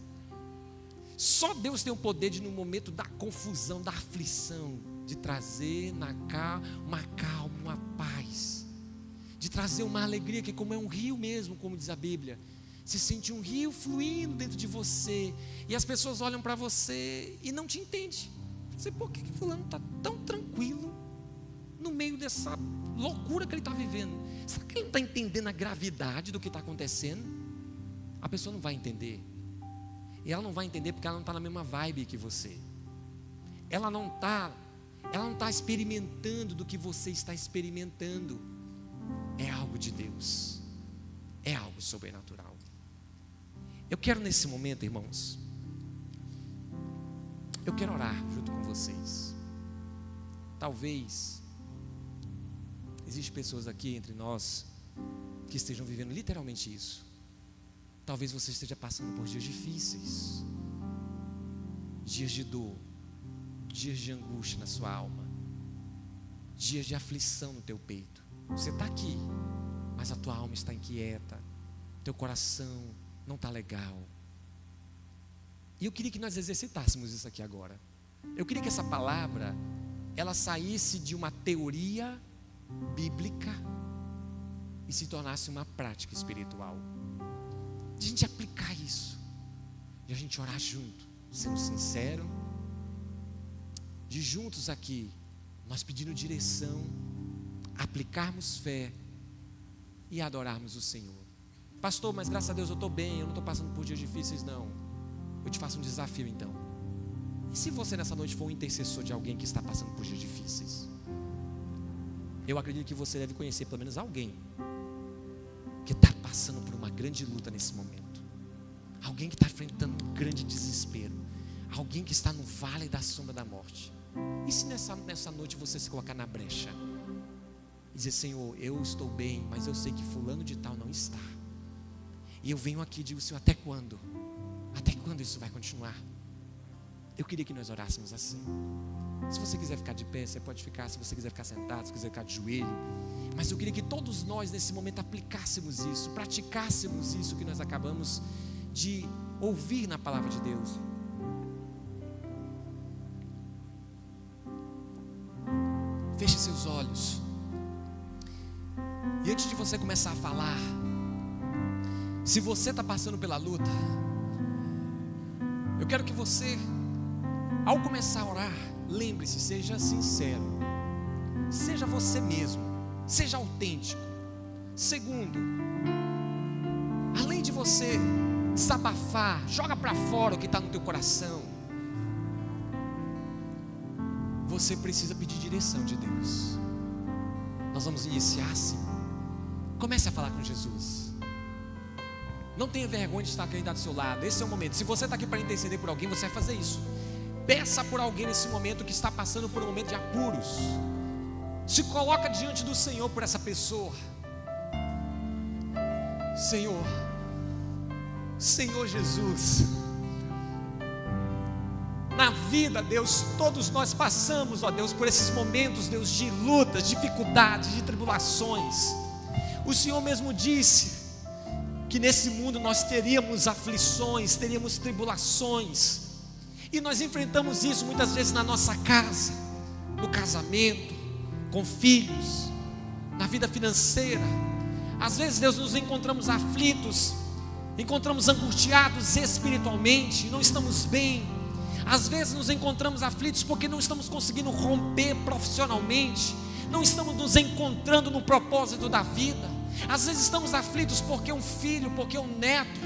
A: Só Deus tem o poder de, no momento da confusão, da aflição, de trazer uma calma, uma paz, de trazer uma alegria que, como é um rio mesmo, como diz a Bíblia, se sente um rio fluindo dentro de você, e as pessoas olham para você e não te entendem. Você, por que fulano está tão tranquilo no meio dessa loucura que ele está vivendo? Será que ele não está entendendo a gravidade do que está acontecendo? A pessoa não vai entender. E ela não vai entender porque ela não está na mesma vibe que você. Ela não está experimentando do que você está experimentando. É algo de Deus. É algo sobrenatural. Eu quero nesse momento, irmãos, eu quero orar junto com vocês. Talvez existem pessoas aqui entre nós que estejam vivendo literalmente isso. Talvez você esteja passando por dias difíceis, dias de dor, dias de angústia na sua alma, dias de aflição no teu peito. Você está aqui, mas a tua alma está inquieta, teu coração não está legal. E eu queria que nós exercitássemos isso aqui agora. Eu queria que essa palavra, ela saísse de uma teoria bíblica e se tornasse uma prática espiritual. De a gente aplicar isso, de a gente orar junto, sendo sincero, de juntos aqui, nós pedindo direção, aplicarmos fé e adorarmos o Senhor. Pastor, mas graças a Deus eu estou bem, eu não estou passando por dias difíceis não. Eu te faço um desafio então. E se você nessa noite for um intercessor de alguém que está passando por dias difíceis? Eu acredito que você deve conhecer pelo menos alguém que está passando por uma grande luta nesse momento. Alguém que está enfrentando um grande desespero. Alguém que está no vale da sombra da morte. E se nessa noite você se colocar na brecha e dizer: Senhor, eu estou bem, mas eu sei que fulano de tal não está. E eu venho aqui e digo: Senhor, até quando? Até quando isso vai continuar? Eu queria que nós orássemos assim. Se você quiser ficar de pé, você pode ficar. Se você quiser ficar sentado, se quiser ficar de joelho. Mas eu queria que todos nós nesse momento aplicássemos isso, praticássemos isso que nós acabamos de ouvir na palavra de Deus. Feche seus olhos. E antes de você começar a falar, se você está passando pela luta, eu quero que você, ao começar a orar, lembre-se, seja sincero, seja você mesmo, seja autêntico. Segundo, além de você desabafar, joga para fora o que está no teu coração, você precisa pedir direção de Deus. Nós vamos iniciar assim. Comece a falar com Jesus. Não tenha vergonha de estar aqui do seu lado. Esse é o momento. Se você está aqui para interceder por alguém, você vai fazer isso. Peça por alguém nesse momento que está passando por um momento de apuros. Se coloca diante do Senhor por essa pessoa. Senhor Jesus, na vida, Deus, todos nós passamos, ó Deus, por esses momentos, Deus, de lutas, dificuldades, de tribulações. O Senhor mesmo disse que nesse mundo nós teríamos aflições, teríamos tribulações, e nós enfrentamos isso muitas vezes na nossa casa, no casamento, com filhos, na vida financeira. Às vezes, Deus, nos encontramos aflitos, encontramos angustiados espiritualmente, não estamos bem. Às vezes nos encontramos aflitos porque não estamos conseguindo romper profissionalmente, não estamos nos encontrando no propósito da vida. Às vezes estamos aflitos porque um filho, porque um neto,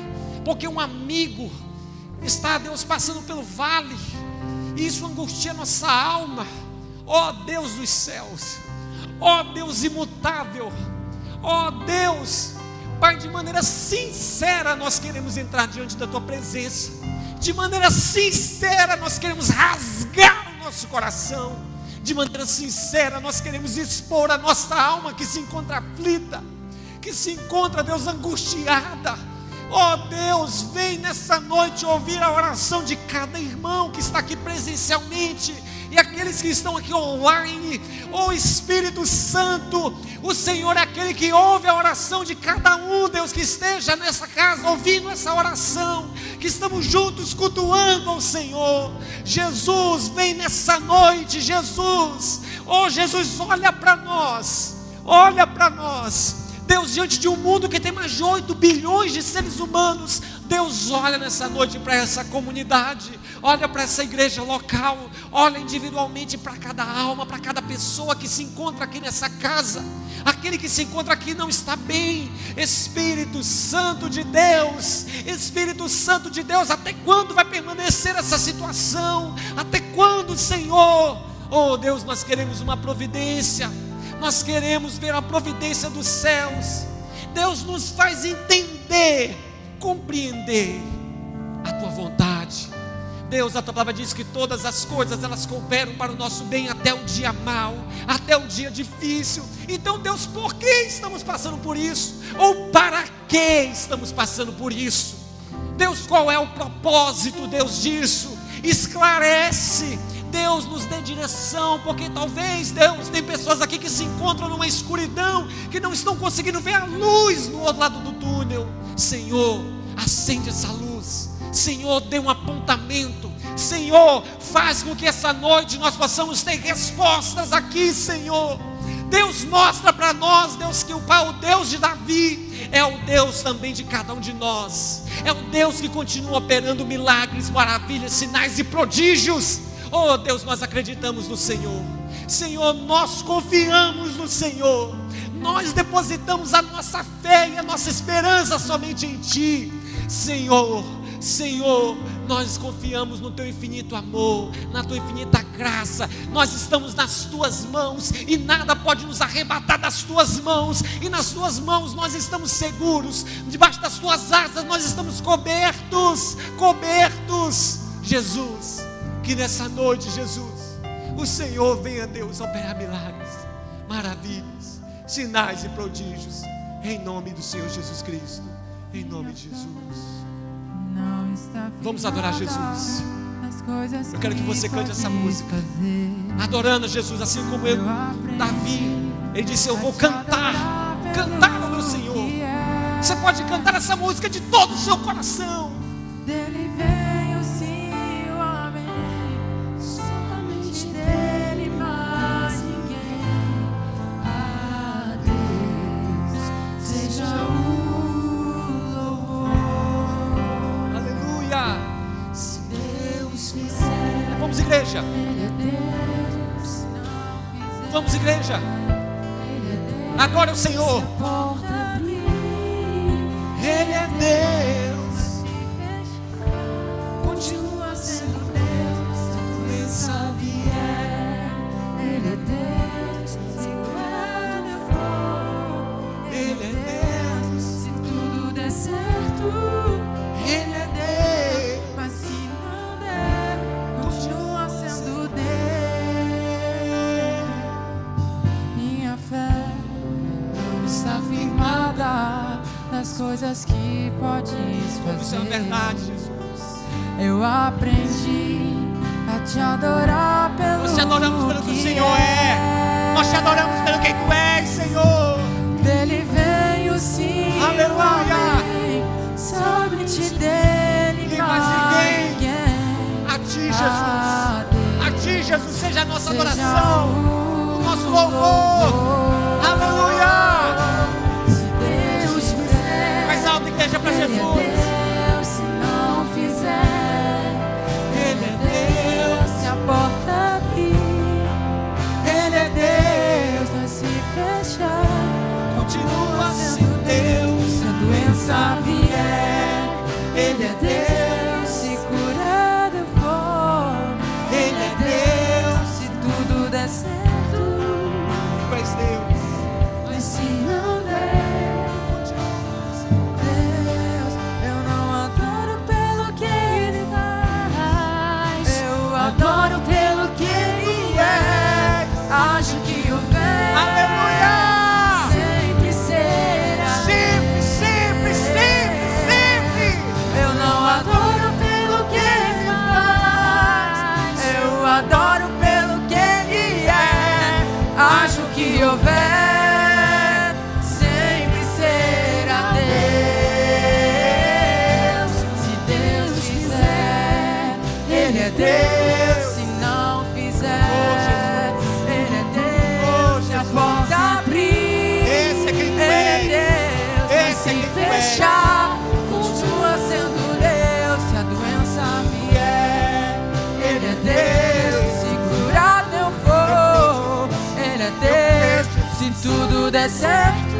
A: porque um amigo está, Deus, passando pelo vale, e isso angustia nossa alma. Ó Deus dos céus, ó Deus imutável, ó Deus, Pai, de maneira sincera nós queremos entrar diante da Tua presença. De maneira sincera nós queremos rasgar o nosso coração. De maneira sincera nós queremos expor a nossa alma que se encontra aflita, que se encontra, Deus, angustiada. Ó Deus, vem nessa noite ouvir a oração de cada irmão que está aqui presencialmente e aqueles que estão aqui online. Ó Espírito Santo, o Senhor é aquele que ouve a oração de cada um, Deus, que esteja nessa casa ouvindo essa oração, que estamos juntos cultuando ao Senhor. Jesus, vem nessa noite, Jesus. Ó Jesus, olha para nós, olha para nós. Deus, diante de um mundo que tem mais de 8 bilhões de seres humanos, Deus olha nessa noite para essa comunidade, olha para essa igreja local, olha individualmente para cada alma, para cada pessoa que se encontra aqui nessa casa. Aquele que se encontra aqui não está bem. Espírito Santo de Deus, Espírito Santo de Deus, até quando vai permanecer essa situação? Até quando, Senhor? Oh Deus, nós queremos uma providência, nós queremos ver a providência dos céus. Deus, nos faz entender, compreender a tua vontade. Deus, a tua palavra diz que todas as coisas elas cooperam para o nosso bem até o dia mau, até o dia difícil. Então Deus, por que estamos passando por isso? Ou para que estamos passando por isso? Deus, qual é o propósito, Deus, disso? Esclarece, Deus, nos dê direção, porque talvez, Deus, tem pessoas aqui que se encontram numa escuridão, que não estão conseguindo ver a luz no outro lado do túnel. Senhor, acende essa luz. Senhor, dê um apontamento. Senhor, faz com que essa noite nós possamos ter respostas aqui, Senhor. Deus, mostra para nós, Deus, que o Pai, o Deus de Davi, é o Deus também de cada um de nós. É o Deus que continua operando milagres, maravilhas, sinais e prodígios. Oh Deus, nós acreditamos no Senhor. Senhor, nós confiamos no Senhor. Nós depositamos a nossa fé e a nossa esperança somente em Ti. Senhor, Senhor, nós confiamos no Teu infinito amor, na Tua infinita graça. Nós estamos nas Tuas mãos e nada pode nos arrebatar das Tuas mãos. E nas Tuas mãos nós estamos seguros. Debaixo das Tuas asas nós estamos cobertos. Jesus, que nessa noite, Jesus, o Senhor venha, Deus, operar milagres, maravilhas, sinais e prodígios, em nome do Senhor Jesus Cristo, em nome de Jesus. Vamos adorar Jesus. Eu quero que você cante essa música, adorando Jesus, assim como Davi, ele disse: eu vou cantar ao meu Senhor. Você pode cantar essa música de todo o seu coração.
B: Dele veio sim o homem, somente dele mais ninguém. A Deus seja o louvor.
A: Aleluia.
B: Se Deus fizer,
A: Vamos, igreja.
B: Ele é Deus. Se não fizer,
A: Vamos, igreja.
B: Ele é Deus.
A: Adore o Senhor.
B: Se a porta abrir,
A: Ele é Deus.
B: continua sendo Deus. Se a doença vier, Ele é Deus. Se quando for,
A: Ele é Deus.
B: se tudo der certo,
A: Ele é Deus.
B: mas se não der, continua sendo Deus. Minha fé não está firmada nas coisas que podes fazer.
A: Isso é uma verdade, Jesus.
B: Eu aprendi a te adorar pelo
A: Nós te adoramos pelo que o Senhor é. Nós te adoramos pelo que Tu és, Senhor.
B: Dele veio sim.
A: Aleluia.
B: Somente dele
A: Ninguém mais
B: ninguém.
A: A Ti, Jesus. A Ti, Jesus, seja a nossa adoração, o nosso
B: louvor.
A: louvor. Aleluia.
B: Se Deus fizer,
A: Mais alto, igreja, para
B: Ele é
A: Jesus.
B: Deus. Se não fizer,
A: Ele é Deus.
B: se a porta abrir,
A: Ele é Deus.
B: mas se fechar,
A: Continua sendo Deus.
B: se a doença vier,
A: Ele é Deus.
B: se curado eu for,
A: Ele é Deus.
B: se tudo der certo,
A: Tu és Deus.
B: mas se não der, Deus, eu não adoro pelo que Ele faz, eu adoro pelo que Ele é. Acho que o velho
A: Aleluia.
B: sempre será.
A: Sempre, sempre, sempre, sempre.
B: Eu não adoro pelo que Ele faz, eu adoro pelo que Ele é. Acho que houver, sempre será Deus. Se Deus fizer, Ele é Deus. Se não fizer, Ele é Deus. Se a porta abrir,
A: Esse é quem Tu
B: Ele é
A: és.
B: Deus. Mas
A: Esse é
B: se
A: quem Tu és.
B: fechar, continua sendo tudo der certo,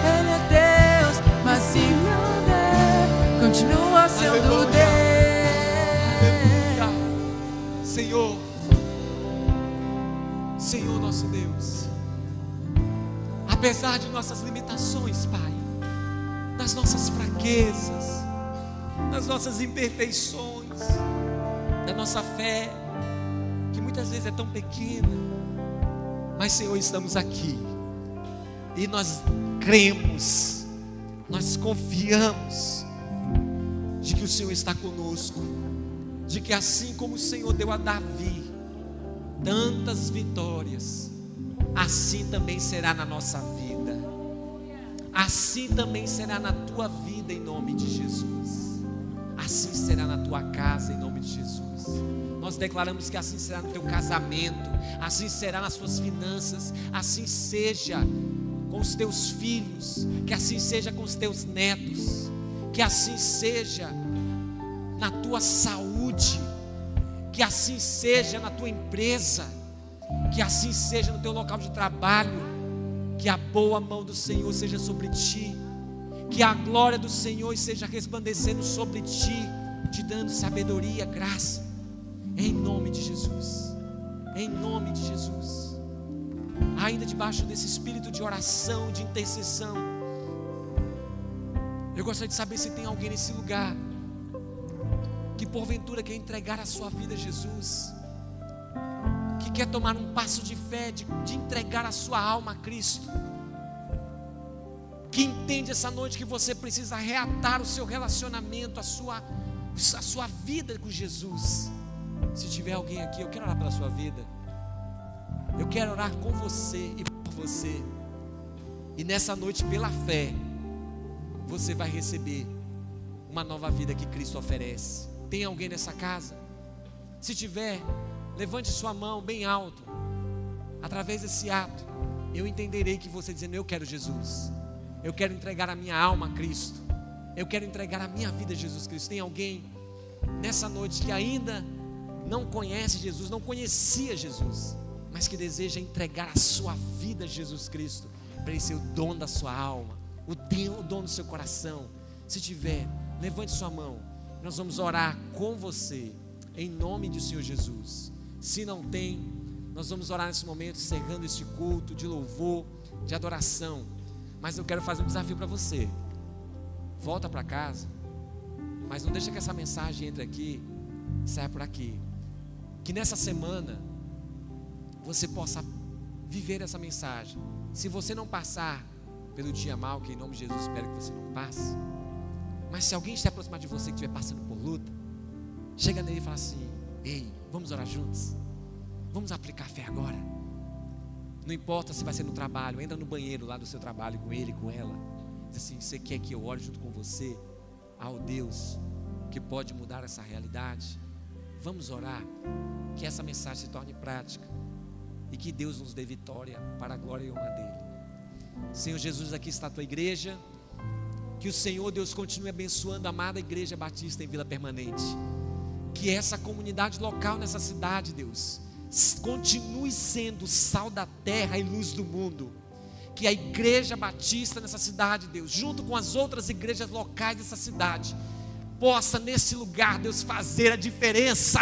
B: Ele é Deus. Mas se não der, continua sendo Deus.
A: Senhor, Senhor nosso Deus, apesar de nossas limitações, Pai, das nossas fraquezas, das nossas imperfeições, da nossa fé, que muitas vezes é tão pequena, mas Senhor, estamos aqui, e nós cremos, nós confiamos, de que o Senhor está conosco, de que assim como o Senhor deu a Davi tantas vitórias, assim também será na nossa vida, assim também será na tua vida, em nome de Jesus, assim será na tua casa, em nome de Jesus. Nós declaramos que assim será no teu casamento, assim será nas suas finanças, assim seja com os teus filhos, que assim seja com os teus netos, que assim seja na tua saúde, que assim seja na tua empresa, que assim seja no teu local de trabalho, que a boa mão do Senhor seja sobre ti, que a glória do Senhor esteja resplandecendo sobre ti, te dando sabedoria, graça, em nome de Jesus, em nome de Jesus. Ainda debaixo desse espírito de oração, de intercessão, eu gostaria de saber se tem alguém nesse lugar que porventura quer entregar a sua vida a Jesus, que quer tomar um passo de fé, de entregar a sua alma a Cristo, que entende essa noite que você precisa reatar o seu relacionamento, a sua vida com Jesus. Se tiver alguém aqui, eu quero orar pela sua vida, eu quero orar com você e por você, e nessa noite, pela fé, você vai receber uma nova vida que Cristo oferece. Tem alguém nessa casa? Se tiver, levante sua mão bem alto. Através desse ato, eu entenderei que você dizendo: eu quero Jesus, eu quero entregar a minha alma a Cristo, eu quero entregar a minha vida a Jesus Cristo. Tem alguém nessa noite que ainda não conhece Jesus, não conhecia Jesus, mas que deseja entregar a sua vida a Jesus Cristo, para Ele ser o dono da sua alma, o dono do seu coração? Se tiver, levante sua mão. Nós vamos orar com você, em nome do Senhor Jesus. Se não tem, nós vamos orar nesse momento, encerrando este culto de louvor, de adoração. Mas eu quero fazer um desafio para você. Volta para casa, mas não deixa que essa mensagem entre aqui e saia por aqui. Que nessa semana você possa viver essa mensagem. Se você não passar pelo dia mal, que em nome de Jesus espero que você não passe, mas se alguém se aproximar de você que estiver passando por luta, chega nele e fala assim: ei, vamos orar juntos, vamos aplicar fé agora. Não importa se vai ser no trabalho, entra no banheiro lá do seu trabalho com ele, com ela, diz assim: você quer que eu ore junto com você ao Deus que pode mudar essa realidade? Vamos orar, que essa mensagem se torne prática e que Deus nos dê vitória para a glória e honra dele. Senhor Jesus, aqui está a tua igreja. Que o Senhor Deus continue abençoando a amada Igreja Batista em Vila Permanente. Que essa comunidade local nessa cidade, Deus, continue sendo sal da terra e luz do mundo. Que a Igreja Batista nessa cidade, Deus, junto com as outras igrejas locais dessa cidade, possa nesse lugar, Deus, fazer a diferença.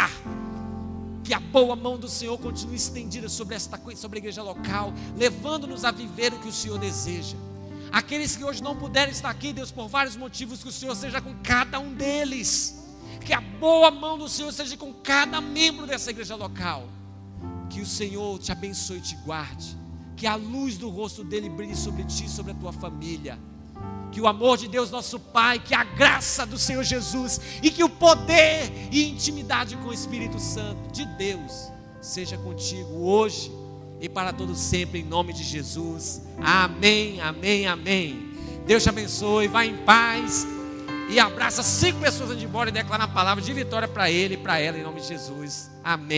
A: Que a boa mão do Senhor continue estendida sobre a igreja local, levando-nos a viver o que o Senhor deseja. Aqueles que hoje não puderem estar aqui, Deus, por vários motivos, que o Senhor seja com cada um deles, que a boa mão do Senhor seja com cada membro dessa igreja local, que o Senhor te abençoe e te guarde, que a luz do rosto dele brilhe sobre ti e sobre a tua família, que o amor de Deus nosso Pai, que a graça do Senhor Jesus e que o poder e intimidade com o Espírito Santo de Deus seja contigo hoje e para todo sempre, em nome de Jesus. Amém, amém, amém. Deus te abençoe, vá em paz e abraça 5 pessoas antes de ir embora e declara a palavra de vitória para ele e para ela, em nome de Jesus. Amém.